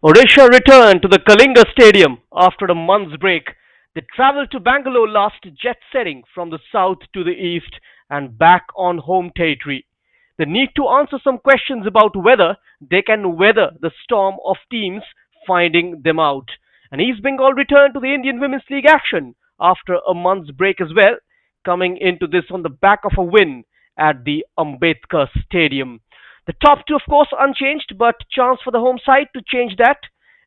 Odisha returned to the Kalinga Stadium after a month's break. They travelled to Bangalore last, jet setting from the south to the east and back on home territory. They need to answer some questions about whether they can weather the storm of teams finding them out. And East Bengal returned to the Indian Women's League action after a month's break as well, coming into this on the back of a win at the Ambedkar Stadium. The top two, of course, unchanged, but chance for the home side to change that.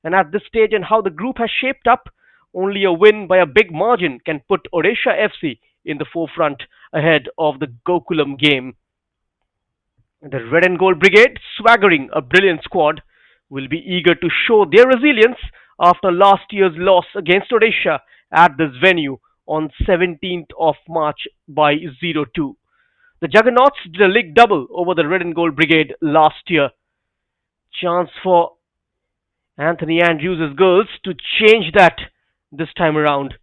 And at this stage and how the group has shaped up, only a win by a big margin can put Odisha FC in the forefront ahead of the Gokulam game. The Red and Gold Brigade, swaggering a brilliant squad, will be eager to show their resilience after last year's loss against Odisha at this venue on 17th of March by 0-2. The Juggernauts did a league double over the Red and Gold Brigade last year. Chance for Anthony Andrews' girls to change that this time around.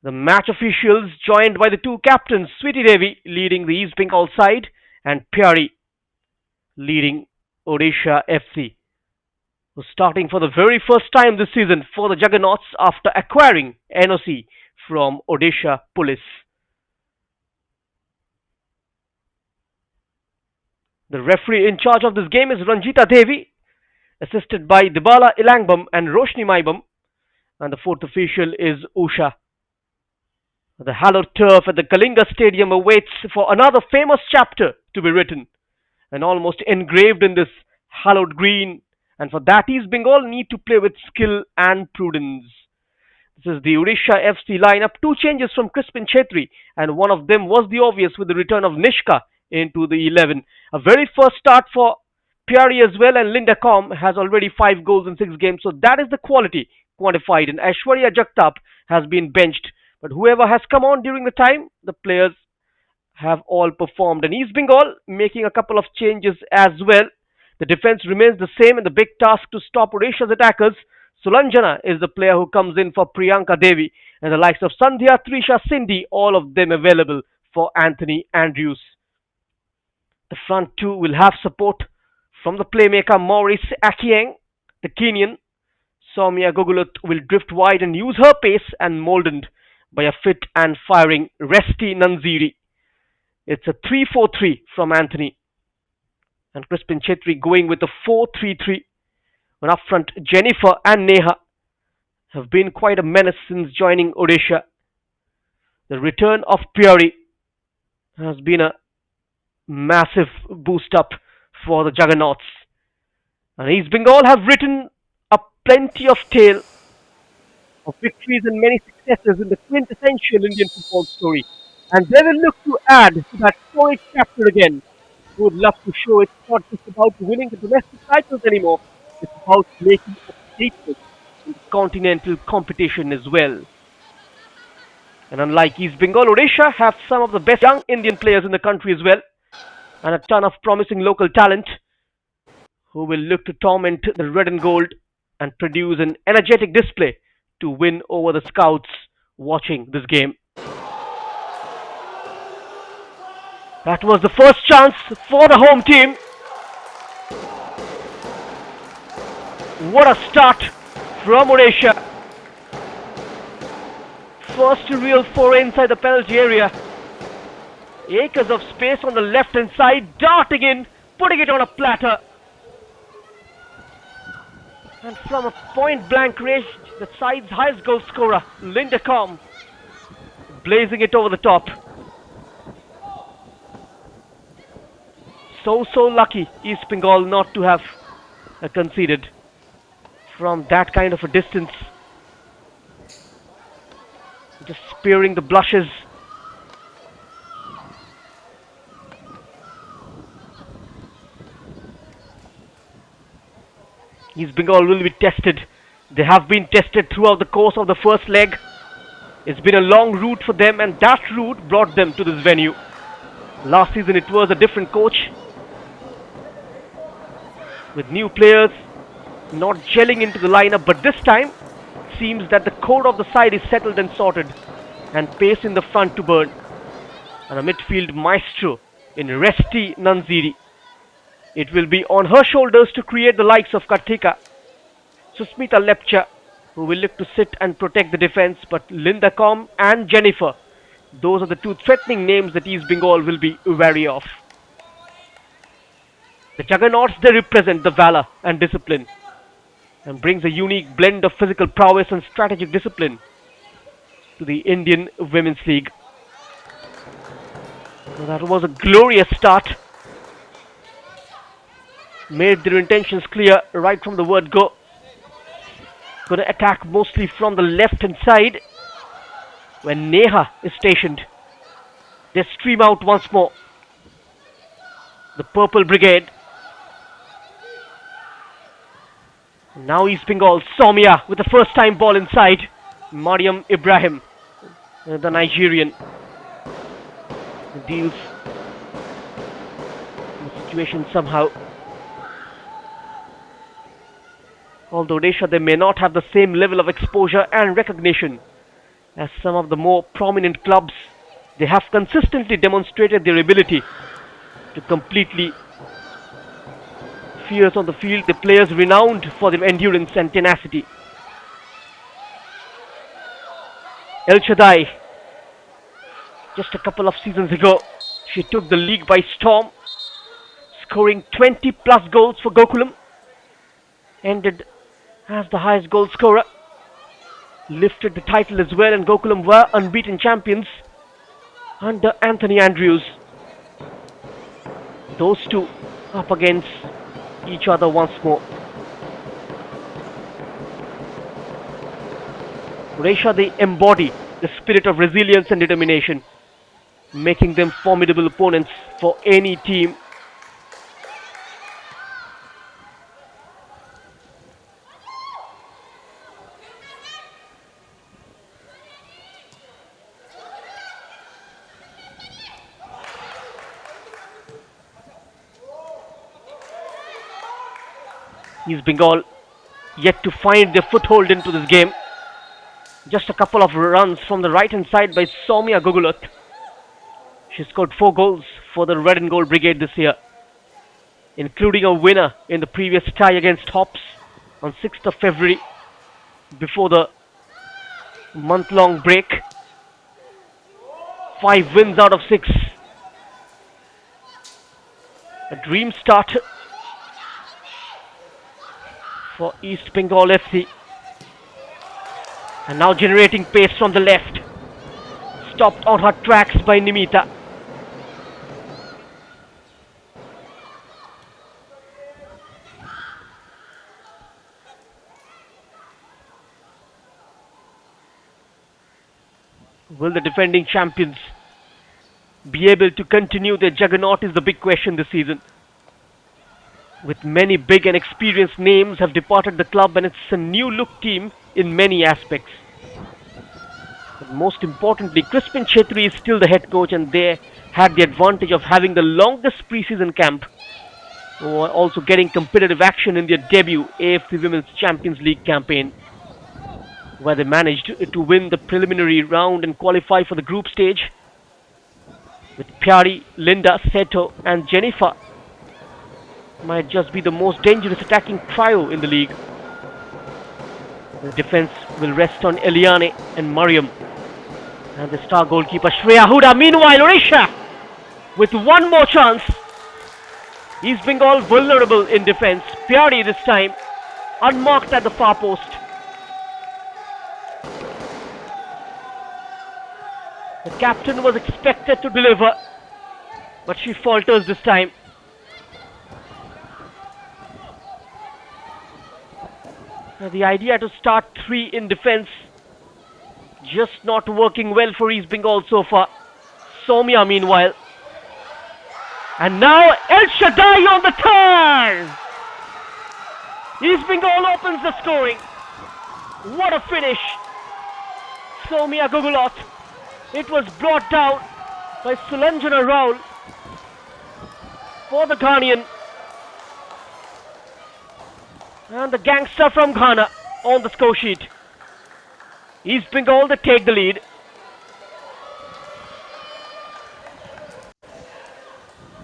The match officials, joined by the two captains, Sweetie Devi leading the East Bengal side and Pyari leading Odisha FC, was starting for the very first time this season for the Juggernauts after acquiring NOC from Odisha Police. The referee in charge of this game is Ranjita Devi, assisted by Dibala Ilangbam and Roshni Maibam, and the fourth official is Usha. The hallowed turf at the Kalinga Stadium awaits for another famous chapter to be written and almost engraved in this hallowed green, and for that East Bengal need to play with skill and prudence. This is the Odisha FC lineup. Two changes from Crispin Chetri, and one of them was the obvious with the return of Nishka into the 11. A very first start for Pyari as well, and Linda Com has already 5 goals in 6 games, so that is the quality quantified. And Aishwarya Jagtap has been benched, but whoever has come on during the time, the players have all performed. And East Bengal making a couple of changes as well. The defense remains the same, and the big task to stop Odisha's attackers. Sulanjana is the player who comes in for Priyanka Devi, and the likes of Sandhya, Trisha, Cindy, all of them available for Anthony Andrews. The front two will have support from the playmaker Maurice Akieng, the Kenyan. Soumya Gogulut will drift wide and use her pace, and molded by a fit and firing Resti Nanziri. It's a 3-4-3 from Anthony. And Crispin Chetri going with a 4-3-3. And up front, Jennifer and Neha have been quite a menace since joining Odisha. The return of Pyari has been a massive boost up for the Juggernauts. And East Bengal have written a plenty of tale of victories and many successes in the quintessential Indian football story. And they will look to add to that story chapter again. We would love to show it's not just about winning the domestic titles anymore, it's about making a statement in the continental competition as well. And unlike East Bengal, Odisha have some of the best young Indian players in the country as well, and a ton of promising local talent who will look to torment the red and gold and produce an energetic display to win over the scouts watching this game. That was the first chance for the home team. What a start from Odisha. First real foray inside the penalty area. Acres of space on the left hand side, darting in, putting it on a platter. And from a point blank range, the side's highest goal scorer, Linda Com, blazing it over the top. So lucky East Bengal not to have conceded from that kind of a distance. Just sparing the blushes. East Bengal will be tested. They have been tested throughout the course of the first leg. It's been a long route for them, and that route brought them to this venue. Last season it was a different coach, with new players not gelling into the lineup, but this time it seems that the core of the side is settled and sorted, and pace in the front to burn. And a midfield maestro in Resti Nanziri. It will be on her shoulders to create the likes of Karthika, Susmita Lepcha, who will look to sit and protect the defense, but Linda Com and Jennifer, those are the two threatening names that East Bengal will be wary of. The Juggernauts, they represent the valor and discipline and brings a unique blend of physical prowess and strategic discipline to the Indian Women's League. So that was a glorious start. Made their intentions clear right from the word go. Going to attack mostly from the left hand side when Neha is stationed. They stream out once more. The Purple Brigade. Now East Bengal, Soumya with the first time ball inside. Mariam Ibrahim, the Nigerian, deals the situation somehow. Although Odisha, they may not have the same level of exposure and recognition as some of the more prominent clubs, they have consistently demonstrated their ability to completely fierce on the field, the players renowned for their endurance and tenacity. El Shaddai, just a couple of seasons ago, she took the league by storm, scoring 20 plus goals for Gokulam, ended as the highest goal scorer, lifted the title as well, and Gokulam were unbeaten champions under Anthony Andrews. Those two up against each other once more. Odisha, they embody the spirit of resilience and determination, making them formidable opponents for any team. East Bengal yet to find their foothold into this game. Just a couple of runs from the right hand side by Soumya Gugulat. She scored 4 goals for the Red and Gold Brigade this year, including a winner in the previous tie against Hops on 6th of February before the month-long break. 5 wins out of 6. A dream start for East Bengal FC. And now generating pace from the left. Stopped on her tracks by Nimita. Will the defending champions be able to continue their juggernaut is the big question this season. With many big and experienced names have departed the club, and it's a new look team in many aspects. But most importantly, Crispin Chetri is still the head coach, and they had the advantage of having the longest preseason camp, also getting competitive action in their debut AFC Women's Champions League campaign, where they managed to win the preliminary round and qualify for the group stage with Pyari, Linda, Seto and Jennifer. Might just be the most dangerous attacking trio in the league. The defense will rest on Eliane and Mariam. And the star goalkeeper Shreya Huda. Meanwhile, Odisha with one more chance. East Bengal vulnerable in defense. Pyari this time unmarked at the far post. The captain was expected to deliver, but she falters this time. The idea to start 3 in defense just not working well for East Bengal so far. Soumya meanwhile. And now El Shaddai on the turn! East Bengal opens the scoring. What a finish! Soumya Gugulat. It was brought down by Sulanjana Raul for the Ghanaian. And the gangster from Ghana on the score sheet. East Bengal, they take the lead.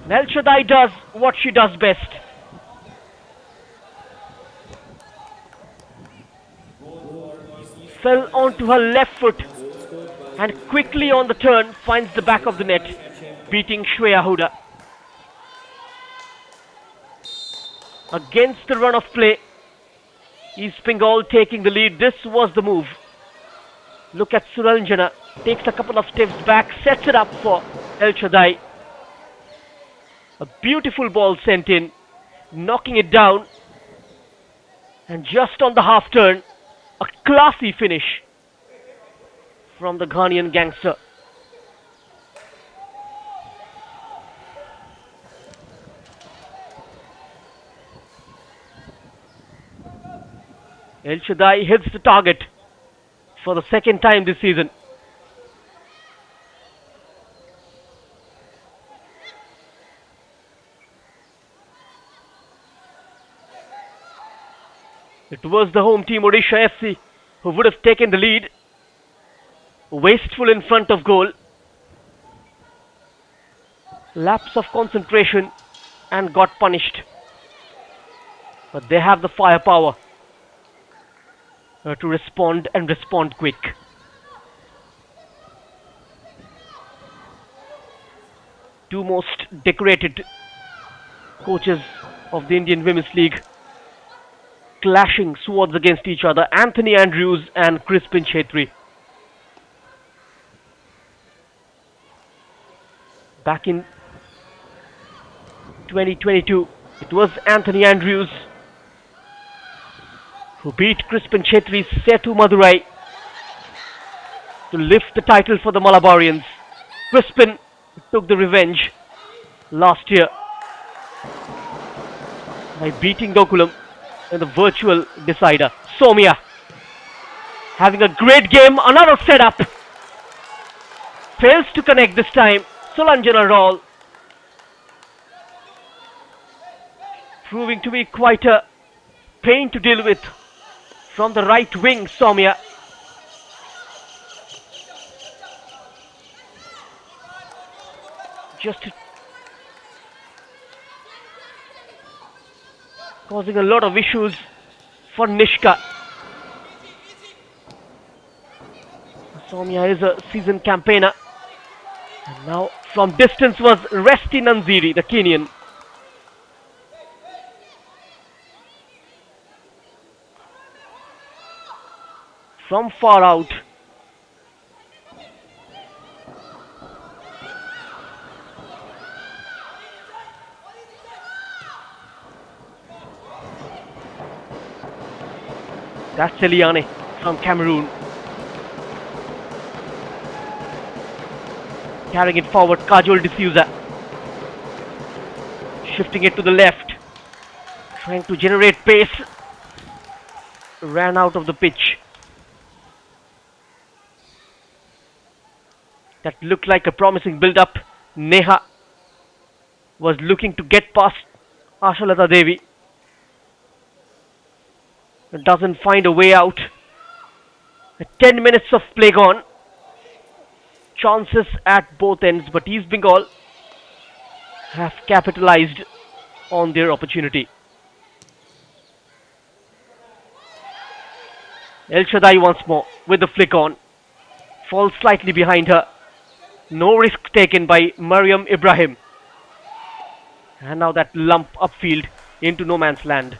El Shaddai does what she does best. Fell onto her left foot and quickly on the turn finds the back of the net, beating Shreya Huda. Against the run of play, East Bengal taking the lead. This was the move. Look at Suranjana, takes a couple of steps back, sets it up for El Shaddai. A beautiful ball sent in, knocking it down. And just on the half turn, a classy finish from the Ghanaian gangster. El Shaddai hits the target for the second time this season. It was the home team Odisha FC who would have taken the lead. Wasteful in front of goal. Lapse of concentration and got punished. But they have the firepower to respond and respond quick. Two most decorated coaches of the Indian Women's League clashing swords against each other, Anthony Andrews and Crispin Chetri. Back in 2022, it was Anthony Andrews who beat Crispin Chetri's Setu Madurai to lift the title for the Malabarians. Crispin took the revenge last year by beating Gokulam in the virtual decider. Somia having a great game, another setup. Fails to connect this time. Sulanjana Raul proving to be quite a pain to deal with from the right wing. Somia just causing a lot of issues for Nishka. Somia is a seasoned campaigner. And now from distance was Resti Nanziri, the Kenyan. From far out. That's Eliane from Cameroon. Carrying it forward, Kajol D'Souza. Shifting it to the left. Trying to generate pace. Ran out of the pitch. That looked like a promising build-up. Neha was looking to get past Ashalata Devi. Doesn't find a way out. 10 minutes of play gone. Chances at both ends, but East Bengal have capitalized on their opportunity. El Shaddai once more with the flick on. Falls slightly behind her. No risk taken by Mariam Ibrahim. And now that lump upfield into no man's land.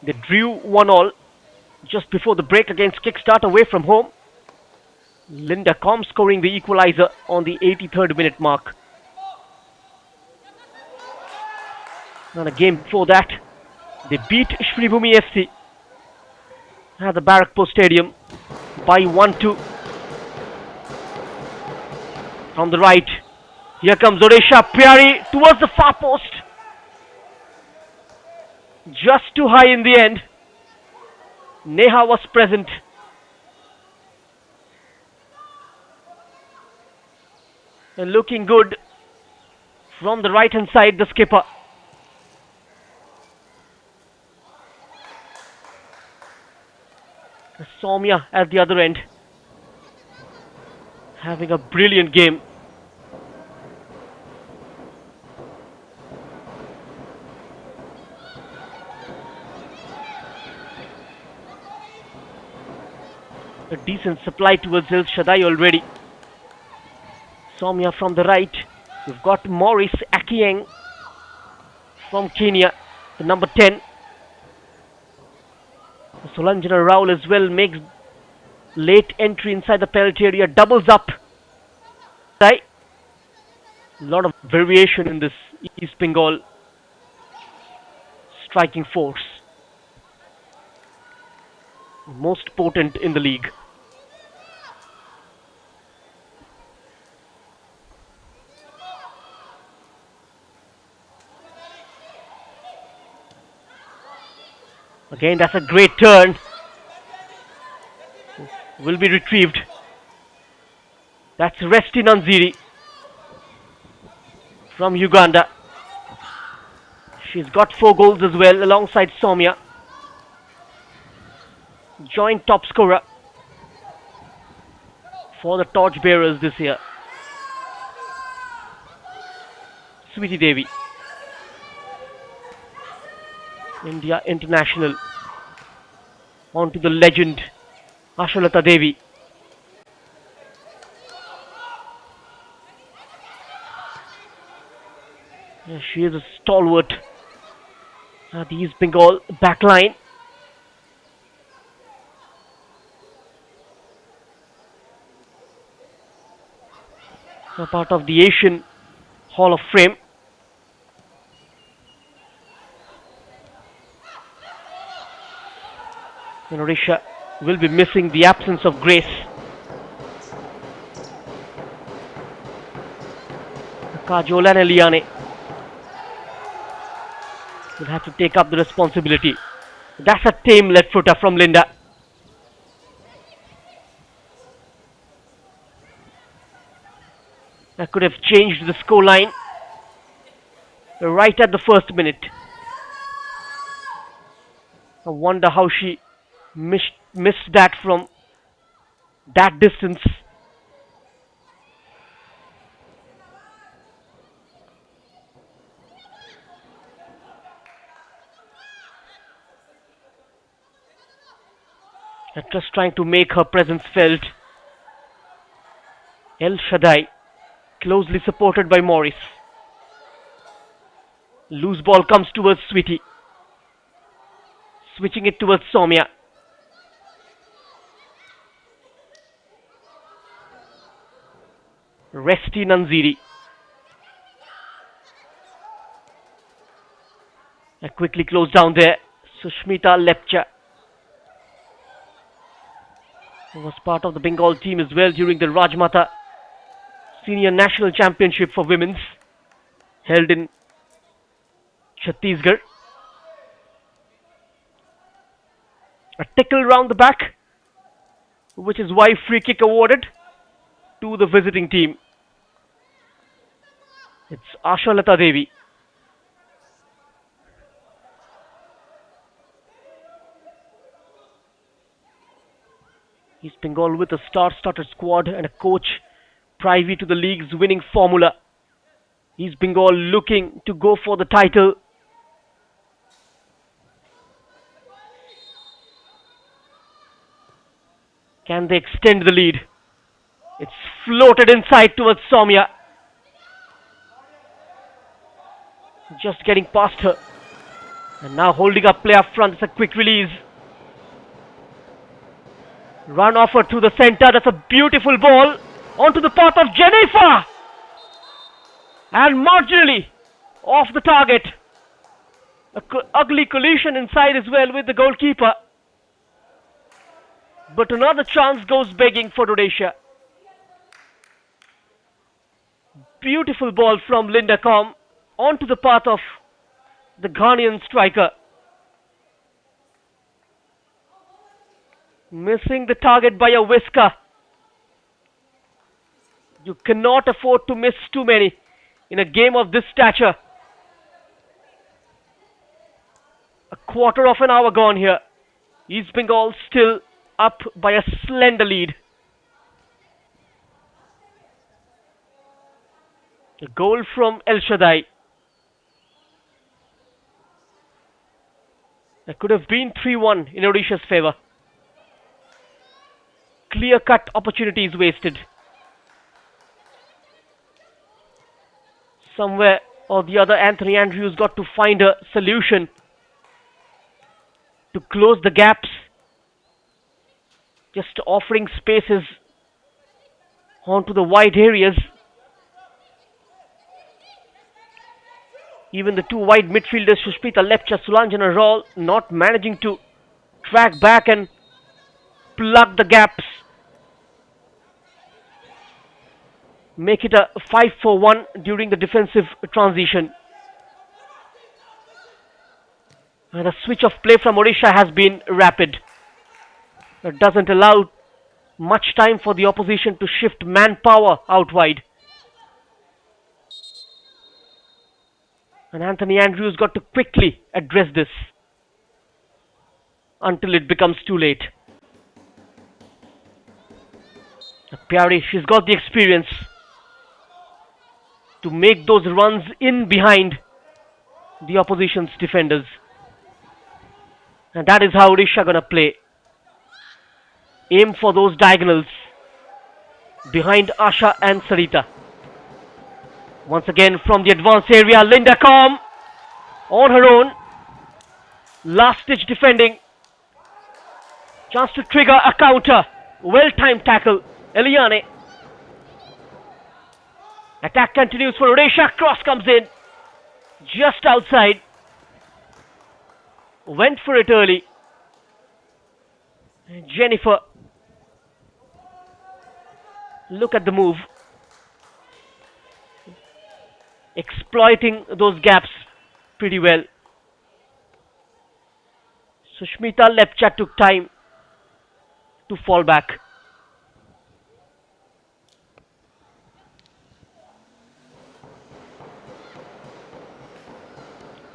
They drew 1-1 just before the break against Kickstart away from home. Linda Com scoring the equalizer on the 83rd minute mark. And a game before that, they beat Shribhumi FC at the Barakpur Stadium by 1-2. From the right, here comes Odisha Pyari towards the far post. Just too high in the end. Neha was present. And looking good from the right hand side, the skipper. Somia at the other end. Having a brilliant game. Decent supply towards El Shaddai already. Soumya from the right. We've got Maurice Akieng from Kenya, the number 10. Solanjana Rao as well makes late entry inside the penalty area, doubles up. A lot of variation in this East Bengal striking force. Most potent in the league. Again, that's a great turn. Will be retrieved. That's Resti Nanziri from Uganda. She's got 4 goals as well alongside Soumya. Joint top scorer for the torchbearers this year. Sweetie Devi. India international. On to the legend Ashalata Devi. Yeah, she is a stalwart. The East Bengal backline. A part of the Asian Hall of Fame. And Odisha will be missing the absence of grace. Kajol and Eliane will have to take up the responsibility. That's a tame left footer from Linda. That could have changed the scoreline right at the first minute. I wonder how she missed that from that distance. Just trying to make her presence felt. El Shaddai, closely supported by Morris. Loose ball comes towards Sweetie. Switching it towards Soumya. Resti Nanziri. Quickly closed down there. Sushmita Lepcha was part of the Bengal team as well during the Rajmata Senior National Championship for Women's held in Chhattisgarh. A tickle round the back, which is why free kick awarded to the visiting team. It's Ashalata Devi. East Bengal with a star-studded squad and a coach privy to the league's winning formula. East Bengal looking to go for the title. Can they extend the lead? It's floated inside towards Soumya. Just getting past her. And now holding up play up front. It's a quick release. Run offer to the center. That's a beautiful ball. Onto the path of Jennifer. And marginally off the target. A ugly collision inside as well with the goalkeeper. But another chance goes begging for Rhodesia. Beautiful ball from Linda Com onto the path of the Ghanaian striker. Missing the target by a whisker. You cannot afford to miss too many in a game of this stature. A quarter of an hour gone here. East Bengal still up by a slender lead. A goal from El Shaddai. That could have been 3-1 in Odisha's favour. clear-cut opportunities wasted. Somewhere or the other, Anthony Andrews got to find a solution to close the gaps, just offering spaces onto the wide areas. Even the two wide midfielders, Sushmita Lepcha, Sulanjana Raul, not managing to track back and plug the gaps. Make it a 5-4-1 during the defensive transition. And the switch of play from Odisha has been rapid. It doesn't allow much time for the opposition to shift manpower out wide. And Anthony Andrews got to quickly address this until it becomes too late. Pyari, she's got the experience to make those runs in behind the opposition's defenders. And that is how Odisha gonna play. Aim for those diagonals behind Asha and Sarita. Once again from the advanced area, Linda Com on her own. Last stitch defending. Chance to trigger a counter. Well-timed tackle. Eliane. Attack continues for Odisha. Cross comes in. Just outside. Went for it early. Jennifer. Look at the move. Exploiting those gaps pretty well. Sushmita Lepcha took time to fall back.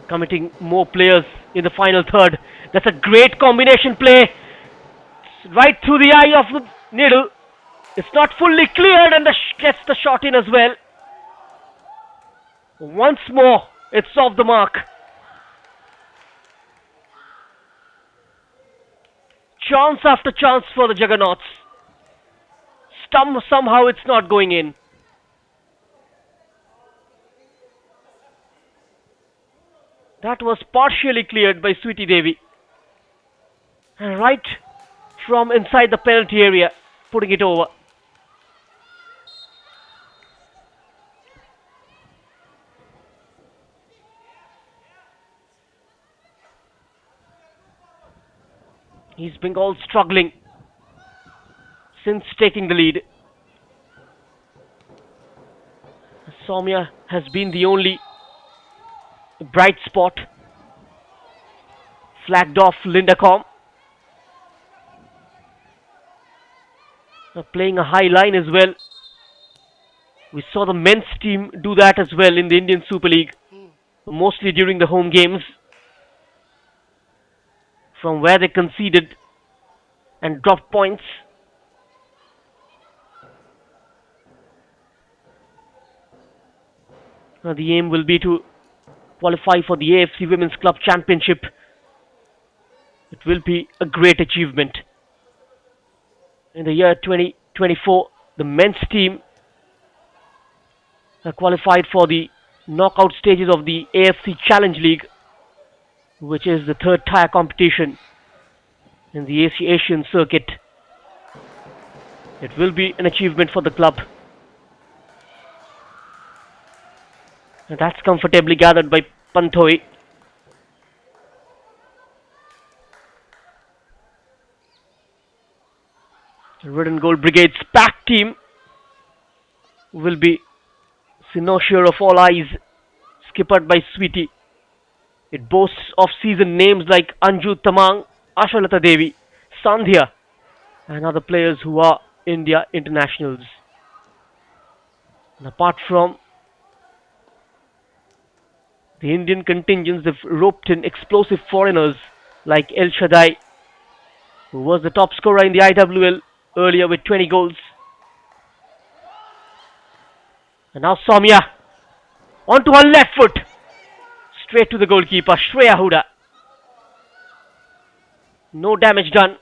Committing more players in the final third. That's a great combination play. Right through the eye of the needle. It's not fully cleared and gets the shot in as well. Once more, it's off the mark. Chance after chance for the Juggernauts. Somehow it's not going in. That was partially cleared by Sweetie Devi. And right from inside the penalty area, putting it over. East Bengal struggling since taking the lead. Soumya has been the only bright spot. Flagged off Linda Com. Playing a high line as well. We saw the men's team do that as well in the Indian Super League. Mostly during the home games. From where they conceded and dropped points. The aim will be to qualify for the AFC Women's Club Championship. It will be a great achievement. In the year 2024, the men's team qualified for the knockout stages of the AFC Challenge League, which is the third tier competition in the Asian circuit. It will be an achievement for the club. And that's comfortably gathered by Panthoi. Red and Gold Brigade's pack team will be cynosure of all eyes, skippered by Sweetie. It boasts of seasoned names like Anju Tamang, Ashalata Devi, Sandhya, and other players who are India internationals. And apart from the Indian contingents, they've roped in explosive foreigners like El Shaddai, who was the top scorer in the IWL earlier with 20 goals. And now Soumya onto her left foot. Straight to the goalkeeper, Shreya Huda. No damage done.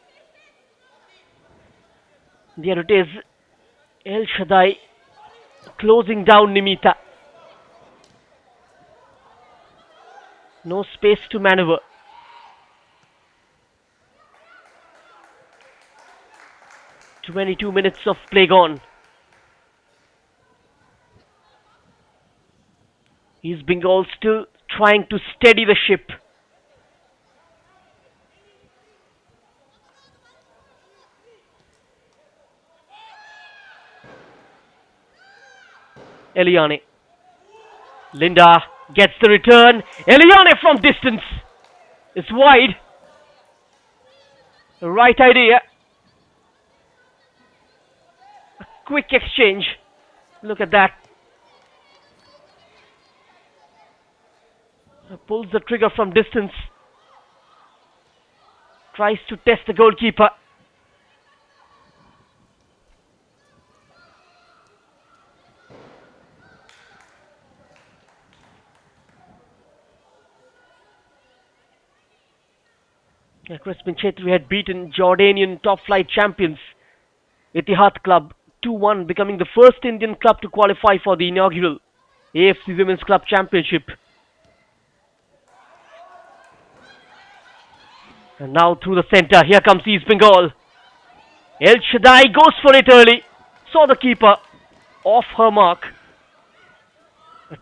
There it is. El Shaddai closing down Nimita. No space to maneuver. "22 minutes of play gone. East Bengal still trying to steady the ship. Eliane. Linda gets the return. Eliane from distance. It's wide. The right idea. A quick exchange. Look at that. Pulls the trigger from distance. Tries to test the goalkeeper. Crispin Chetri had beaten Jordanian top flight champions Etihad Club 2-1, becoming the first Indian club to qualify for the inaugural AFC Women's Club Championship. And now through the center, here comes East Bengal. El Shaddai goes for it early. Saw the keeper off her mark.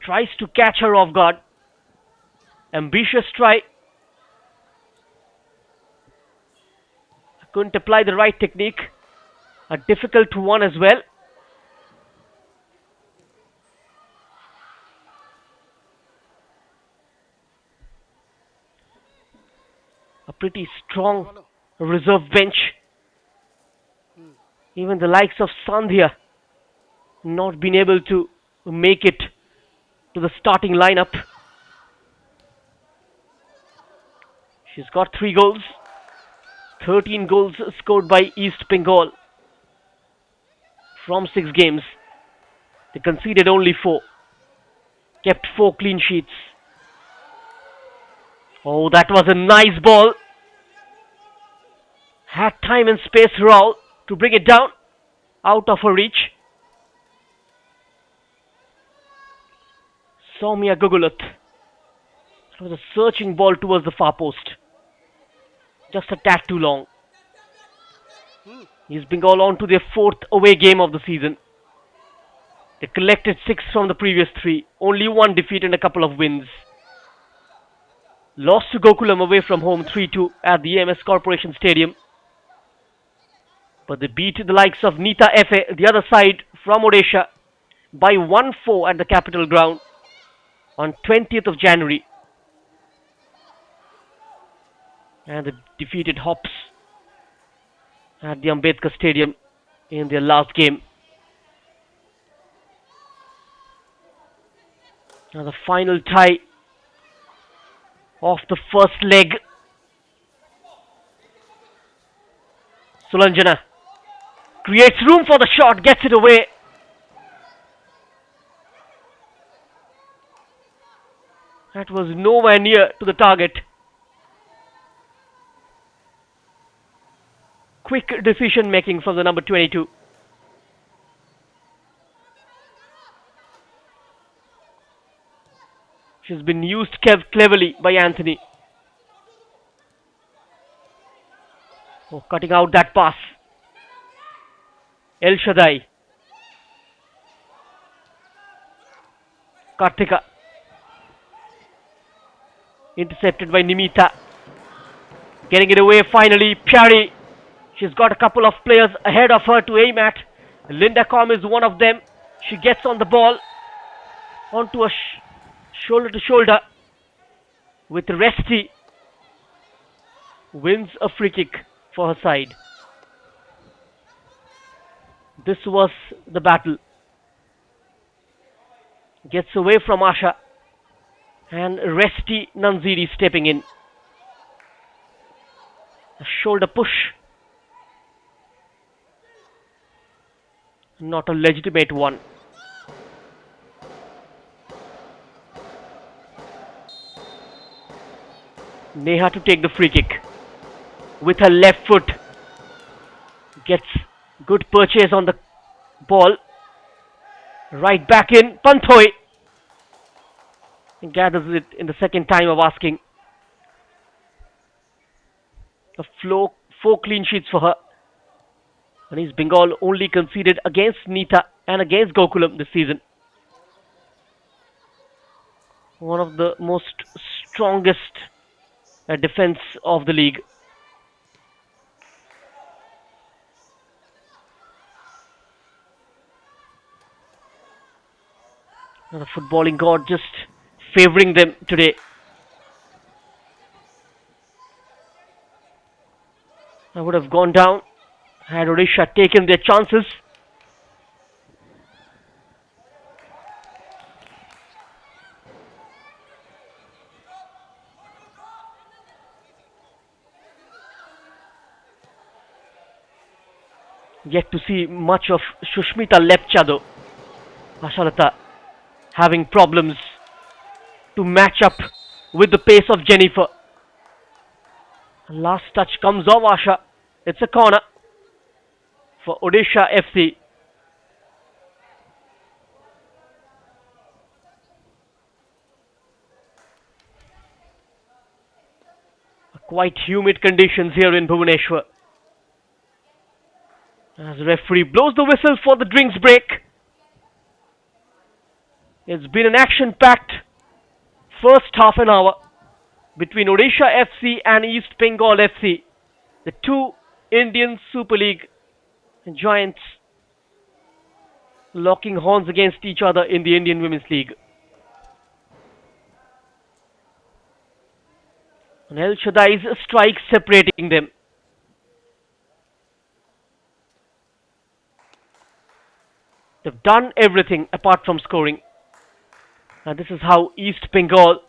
Tries to catch her off guard. Ambitious try. Couldn't apply the right technique. A difficult one as well. A pretty strong reserve bench. Even the likes of Sandhya not been able to make it to the starting lineup. She's got 3 goals. 13 goals scored by East Bengal from 6 games. They conceded only 4. Kept 4 clean sheets. Oh, that was a nice ball. Had time and space, Raul, to bring it down out of her reach. Soumya Gugulat. It was a searching ball towards the far post. Just a tad too long. East Bengal on to their 4th away game of the season. They collected 6 from the previous 3. Only 1 defeat and a couple of wins. Lost to Gokulam away from home 3-2 at the AMS Corporation Stadium. But they beat the likes of Nita Efe, the other side from Odisha, by 1-4 at the Capital Ground on 20th of January. And they defeated Hops at the Ambedkar Stadium in their last game. Now the final tie of the first leg. Sulanjana creates room for the shot, gets it away. That was nowhere near to the target. Quick decision making from the number 22. She's been used cleverly by Anthony. Oh, cutting out that pass. El Shaddai. Karthika. Intercepted by Nimita. Getting it away finally. Pyari. She's got a couple of players ahead of her to aim at. Linda Com is one of them. She gets on the ball. Onto a shoulder to shoulder with Resti. Wins a free kick for her side. This was the battle. Gets away from Asha. And Resti Nanziri stepping in. A shoulder push. Not a legitimate one. Neha to take the free kick with her left foot. Gets Good purchase on the ball. Right back in. Panthoi gathers it in the second time of asking. The four clean sheets for her. And East Bengal only conceded against Nita and against Gokulam this season. One of the most strongest defense of the league. And the footballing god just favoring them today. I would have gone down had Odisha taken their chances. Yet to see much of Shushmita Lepcha though. Ashalata having problems to match up with the pace of Jennifer. Last touch comes off Asha. It's a corner for Odisha FC. Quite humid conditions here in Bhubaneswar. As the referee blows the whistle for the drinks break. It's been an action-packed first half an hour between Odisha FC and East Bengal FC, the two Indian Super League giants locking horns against each other in the Indian Women's League. And El Shaddai's strike separating them. They've done everything apart from scoring. And this is how East Bengal,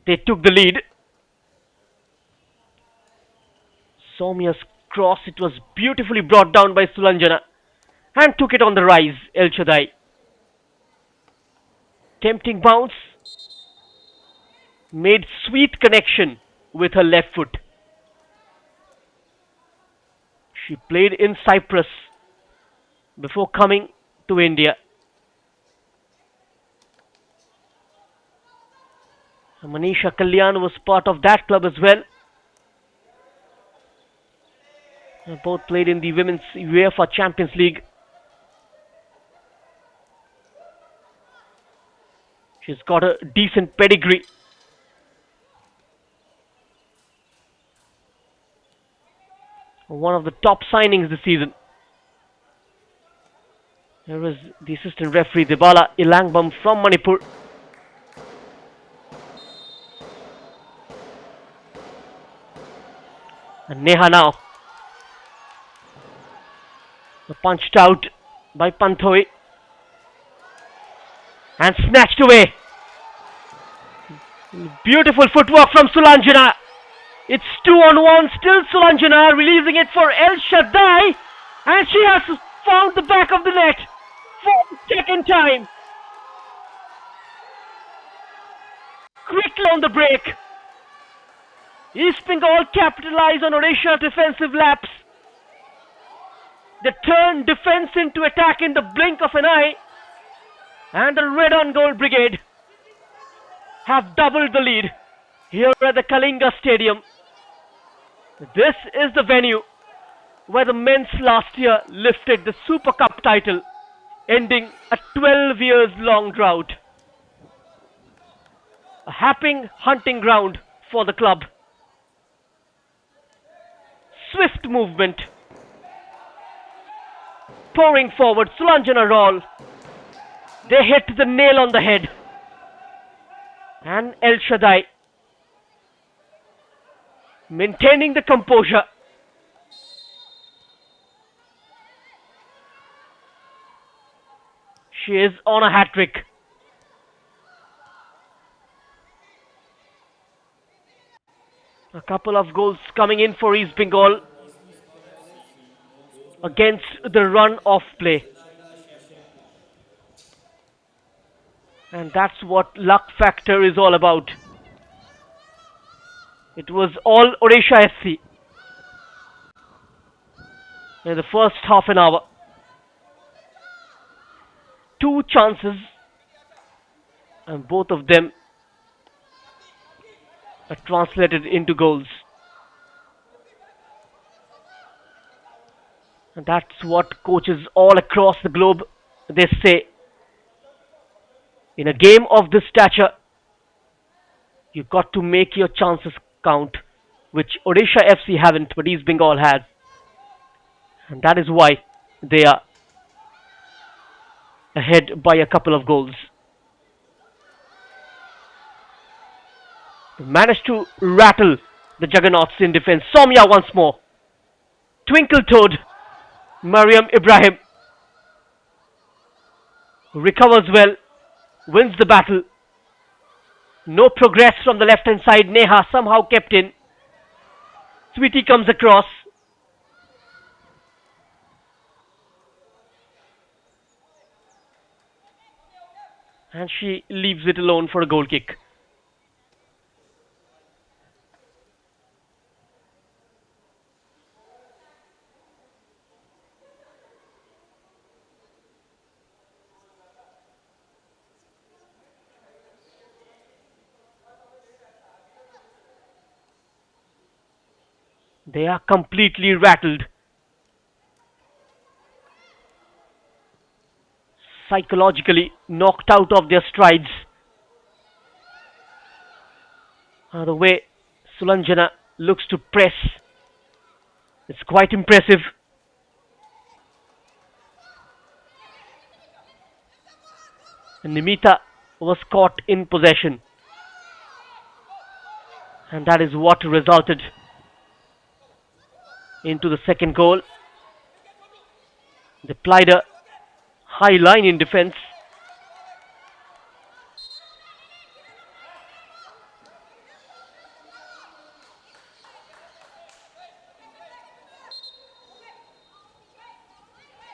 they took the lead. Soumya's cross, it was beautifully brought down by Sulanjana and took it on the rise, El Shaddai. Tempting bounce, made sweet connection with her left foot. She played in Cyprus before coming to India. Manisha Kalyan was part of that club as well. They both played in the Women's UEFA Champions League. She's got a decent pedigree. One of the top signings this season. There is the assistant referee Dibala Ilangbam from Manipur. And Neha now. Punched out by Panthoi. And snatched away. Beautiful footwork from Sulanjana. It's 2-on-1. Still Sulanjana releasing it for El Shaddai. And she has found the back of the net for the second time. Quickly on the break. East Bengal capitalize on Odisha defensive lapse. They turn defense into attack in the blink of an eye. And the Red on Gold Brigade have doubled the lead here at the Kalinga Stadium. This is the venue where the men's last year lifted the Super Cup title, ending a 12 years long drought. A happy hunting ground for the club. Swift movement. Pouring forward, Sulanjana roll. They hit the nail on the head. And El Shaddai maintaining the composure. She is on a hat-trick. A couple of goals coming in for East Bengal against the run of play. And that's what luck factor is all about. It was all Odisha FC. in the first half an hour. Two chances, and both of them are translated into goals. And that's what coaches all across the globe, they say. In a game of this stature, you got to make your chances count, which Odisha FC haven't, but East Bengal had. And that is why they are ahead by a couple of goals. They managed to rattle the Juggernauts in defense. Soumya once more. Twinkle-toed Mariam Ibrahim recovers well, wins the battle. No progress from the left-hand side. Neha somehow kept in. Sweetie comes across. And she leaves it alone for a goal kick. They are completely rattled. Psychologically knocked out of their strides. The way Sulanjana looks to press, it's quite impressive. And Nimita was caught in possession. And that is what resulted into the second goal. They plied a high line in defense.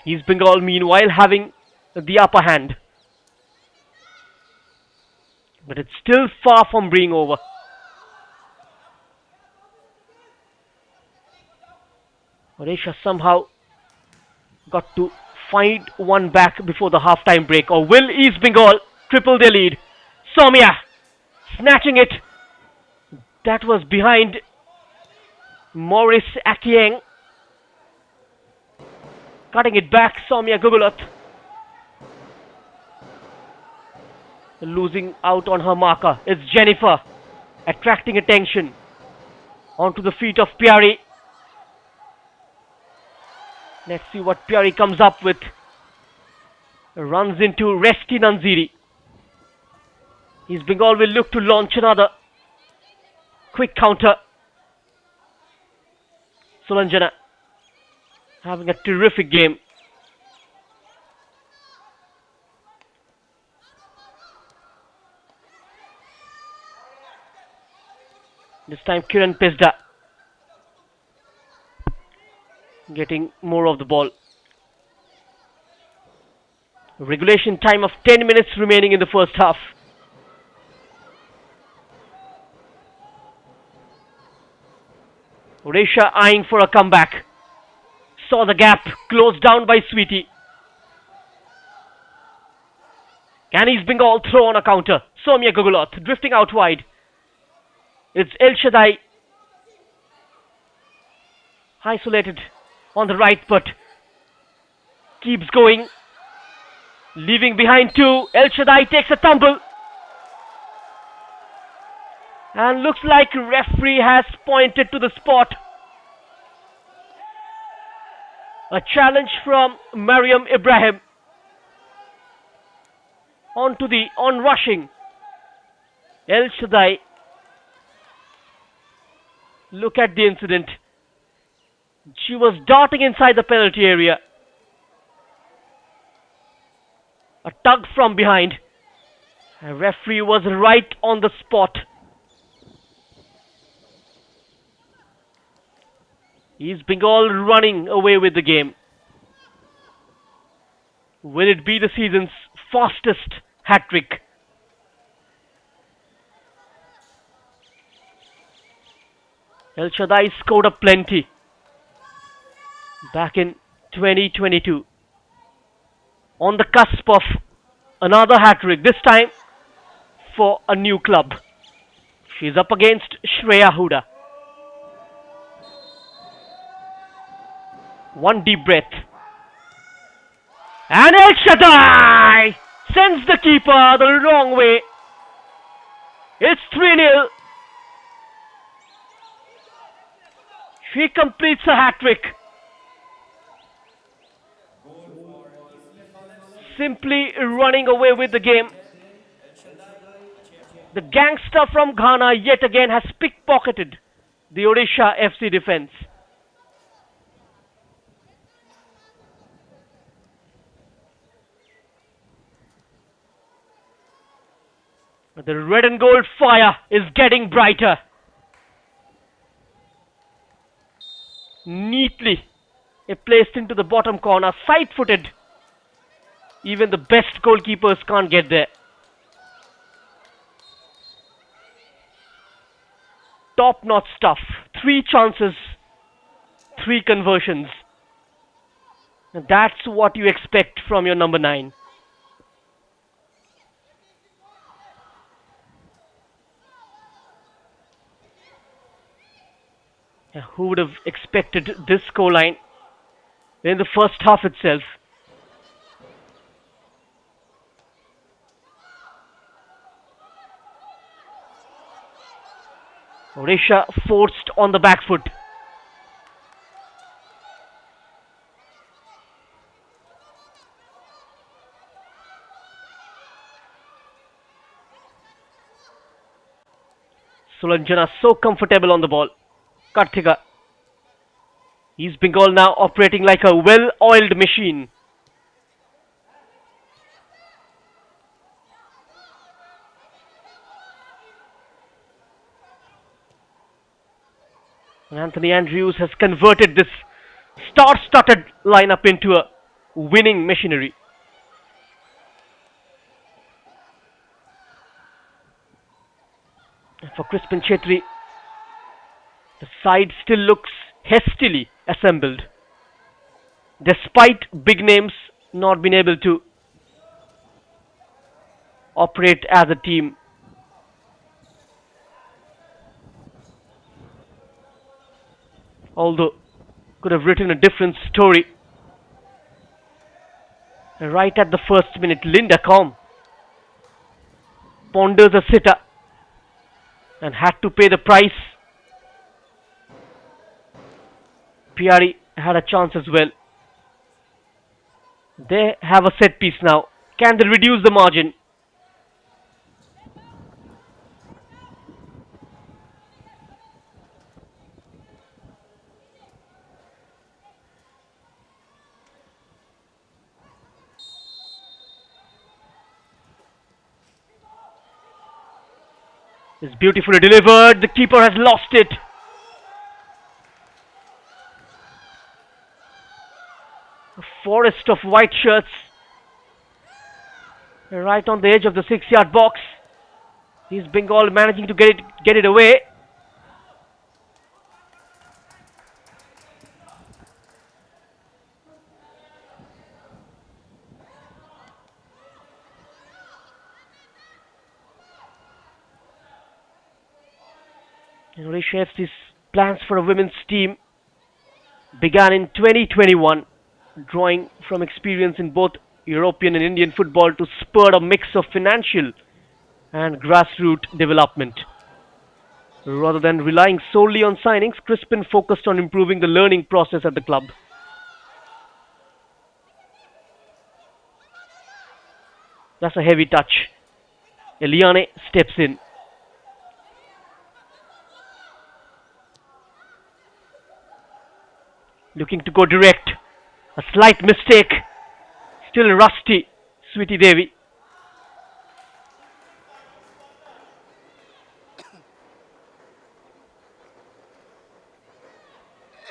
East Bengal meanwhile having the upper hand. But it's still far from being over. Odisha somehow got to find one back before the half-time break. Or will East Bengal triple their lead? Soumya snatching it. That was behind Maurice Akieng. Cutting it back, Soumya Gugulot. Losing out on her marker. It's Jennifer attracting attention onto the feet of Pyari. Let's see what Pyari comes up with. Runs into Resti Nanziri. East Bengal will look to launch another quick counter. Sulanjana having a terrific game. This time Kiran Pesda getting more of the ball. Regulation time of 10 minutes remaining in the first half. Odisha eyeing for a comeback. Saw the gap closed down by Sweetie. Can East Bengal throw on a counter? Soumya Gugulot drifting out wide. It's El Shaddai. Isolated on the right, but keeps going. Leaving behind two. El Shaddai takes a tumble. And looks like referee has pointed to the spot. A challenge from Mariam Ibrahim. Onto the onrushing El Shaddai. Look at the incident. She was darting inside the penalty area. A tug from behind. A referee was right on the spot. East Bengal running away with the game. Will it be the season's fastest hat-trick? El Shaddai scored up plenty back in 2022. On the cusp of another hat-trick, this time for a new club. She's up against Shreya Huda. One deep breath. And El Shaddai sends the keeper the wrong way. It's 3-0. She completes a hat-trick. Simply running away with the game. The gangster from Ghana yet again has pickpocketed the Odisha FC defense. The red and gold fire is getting brighter. Neatly placed into the bottom corner, side-footed. Even the best goalkeepers can't get there. Top-notch stuff. 3 chances, 3 conversions. And that's what you expect from your number 9. Who would have expected this scoreline in the first half itself? Odisha forced on the back foot. Sulanjana so comfortable on the ball. Karthika. East Bengal now operating like a well-oiled machine. Anthony Andrews has converted this star-studded lineup into a winning machinery. For Crispin Chetri, the side still looks hastily assembled, despite big names not being able to operate as a team. Although could have written a different story. Right at the first minute, Linda Combe ponders a sitter and had to pay the price. Piari had a chance as well. They have a set piece now. Can they reduce the margin? It's beautifully delivered. The keeper has lost it. A forest of white shirts. Right on the edge of the 6-yard box. Is Bengal managing to get it away? Odisha FC's plans for a women's team began in 2021, drawing from experience in both European and Indian football to spur a mix of financial and grassroots development. Rather than relying solely on signings, Crispin focused on improving the learning process at the club. That's a heavy touch. Eliane steps in. Looking to go direct. A slight mistake. Still rusty, Sweetie Devi.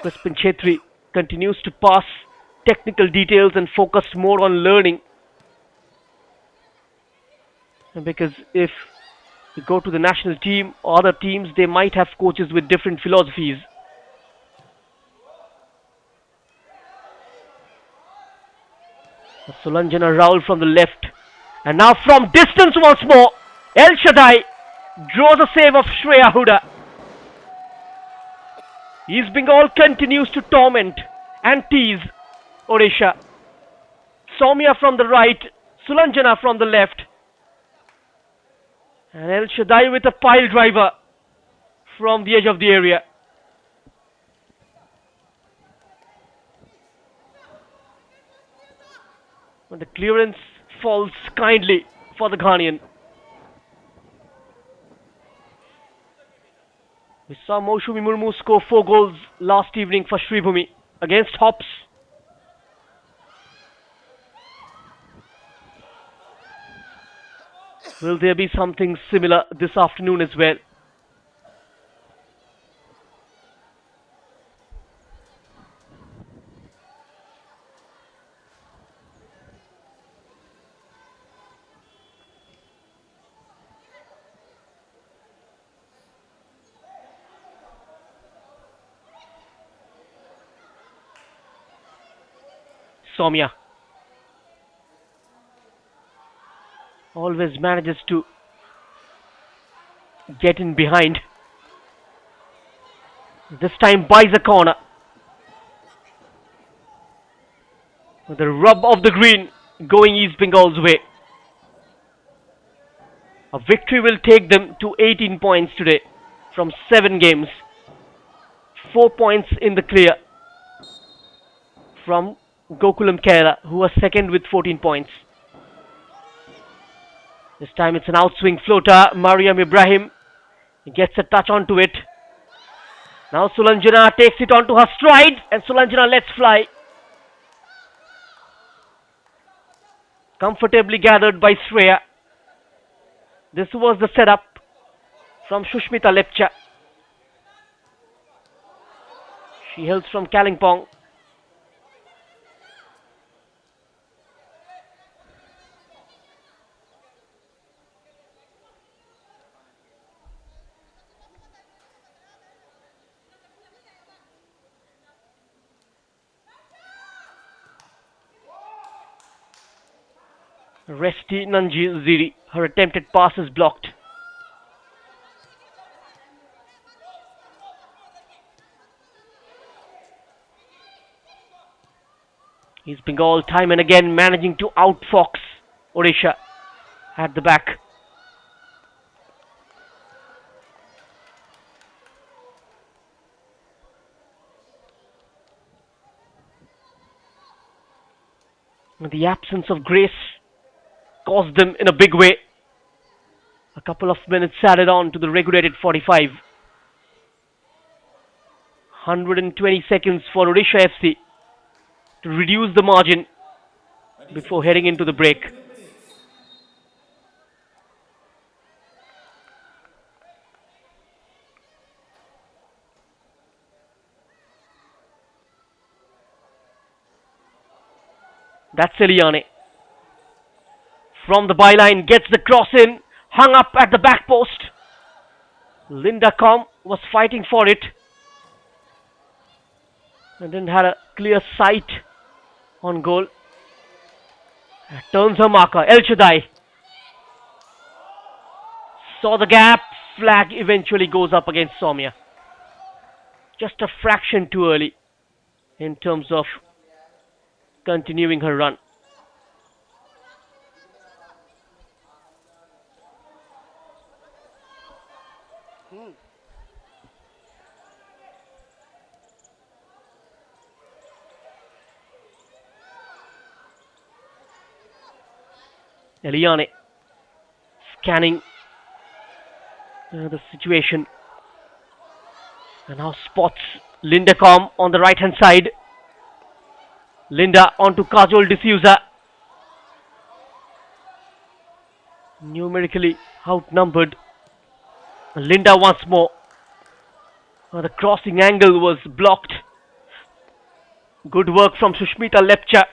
Crispin Chetri continues to pass technical details and focus more on learning. Because if you go to the national team or other teams, they might have coaches with different philosophies. Sulanjana Raul from the left. And now from distance once more, El Shaddai draws a save of Shreya Huda. East Bengal continues to torment and tease Odisha. Soumya from the right, Sulanjana from the left. And El Shaddai with a pile driver from the edge of the area. But the clearance falls kindly for the Ghanaian. We saw Moushumi Murmu score 4 goals last evening for Shribhumi against Hops. Will there be something similar this afternoon as well? Soumya always manages to get in behind. This time buys a corner. The rub of the green going East Bengal's way. A victory will take them to 18 points today from 7 games. 4 points in the clear from Gokulam Kerala, who was second with 14 points. This time it's an outswing floater. Mariam Ibrahim gets a touch onto it. Now Sulanjana takes it onto her stride and Sulanjana lets fly. Comfortably gathered by Shreya. This was the setup from Shushmita Lepcha. She hails from Kalimpong. Resti Nanjiri, her attempted pass is blocked. East Bengal time and again managing to outfox Odisha at the back. The absence of grace caused them in a big way. A couple of minutes added on to the regulated 45. 120 seconds for Odisha FC to reduce the margin before heading into the break. That's Eliane. From the byline, gets the cross in, hung up at the back post. Linda Com was fighting for it and then had a clear sight on goal. Turns her marker, El Shaddai. Saw the gap, flag eventually goes up against Soumya. Just a fraction too early in terms of continuing her run. Eliane scanning the situation and now spots Linda Com on the right hand side. Linda onto Kajol D'Souza. Numerically outnumbered. Linda once more. The crossing angle was blocked. Good work from Shushmita Lepcha.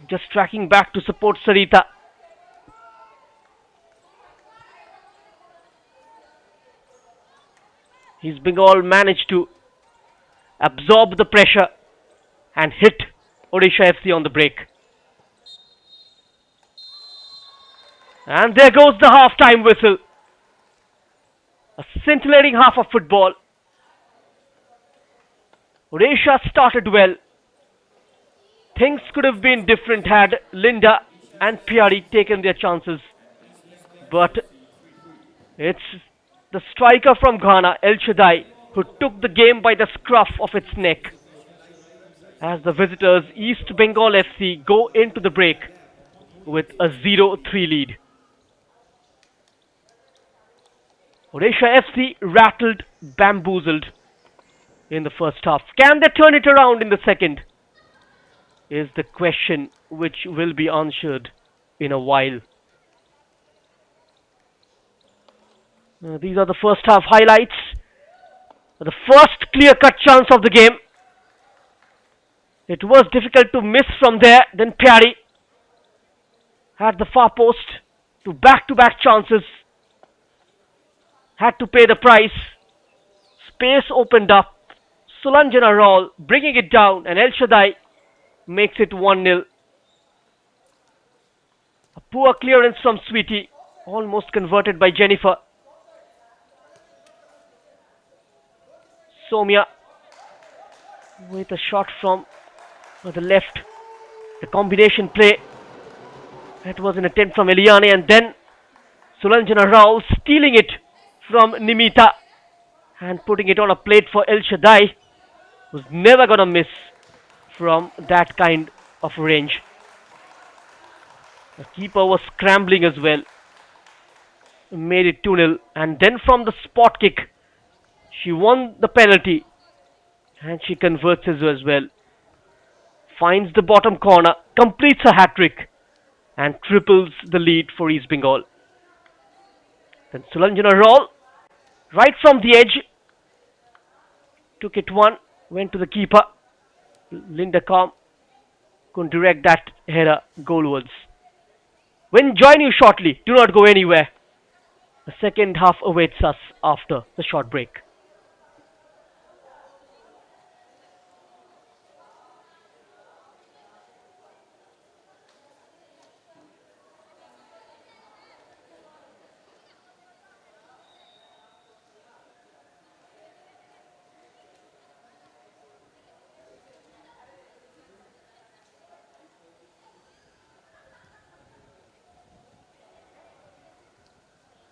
Just tracking back to support Sarita. East Bengal managed to absorb the pressure and hit Odisha FC on the break. And there goes the half-time whistle. A scintillating half of football. Odisha started well. Things could have been different had Linda and Piari taken their chances. But it's the striker from Ghana, El Shaddai, who took the game by the scruff of its neck. As the visitors East Bengal FC go into the break with a 0-3 lead. Odisha FC rattled, bamboozled in the first half. Can they turn it around in the second? Is the question which will be answered in a while. These are the first half highlights. The first clear-cut chance of the game. It was difficult to miss from there. Then Pyari had the far post to back-to-back chances. Had to pay the price. Space opened up. Sulanjana Raul bringing it down, and El Shaddai makes it 1-0. A poor clearance from Sweetie, almost converted by Jennifer. Somia with a shot from the left. The combination play. That was an attempt from Eliane, and then Sulanjana Rao stealing it from Nimita and putting it on a plate for El Shaddai, who's never gonna miss from that kind of range. The keeper was scrambling as well. Made it 2-0, and then from the spot kick, she won the penalty and she converts as well. Finds the bottom corner, completes a hat-trick and triples the lead for East Bengal. Then Sulanjana Raul, right from the edge, took it one, went to the keeper. Linda Calm couldn't direct that header goalwards. We'll join you shortly. Do not go anywhere. The second half awaits us after the short break.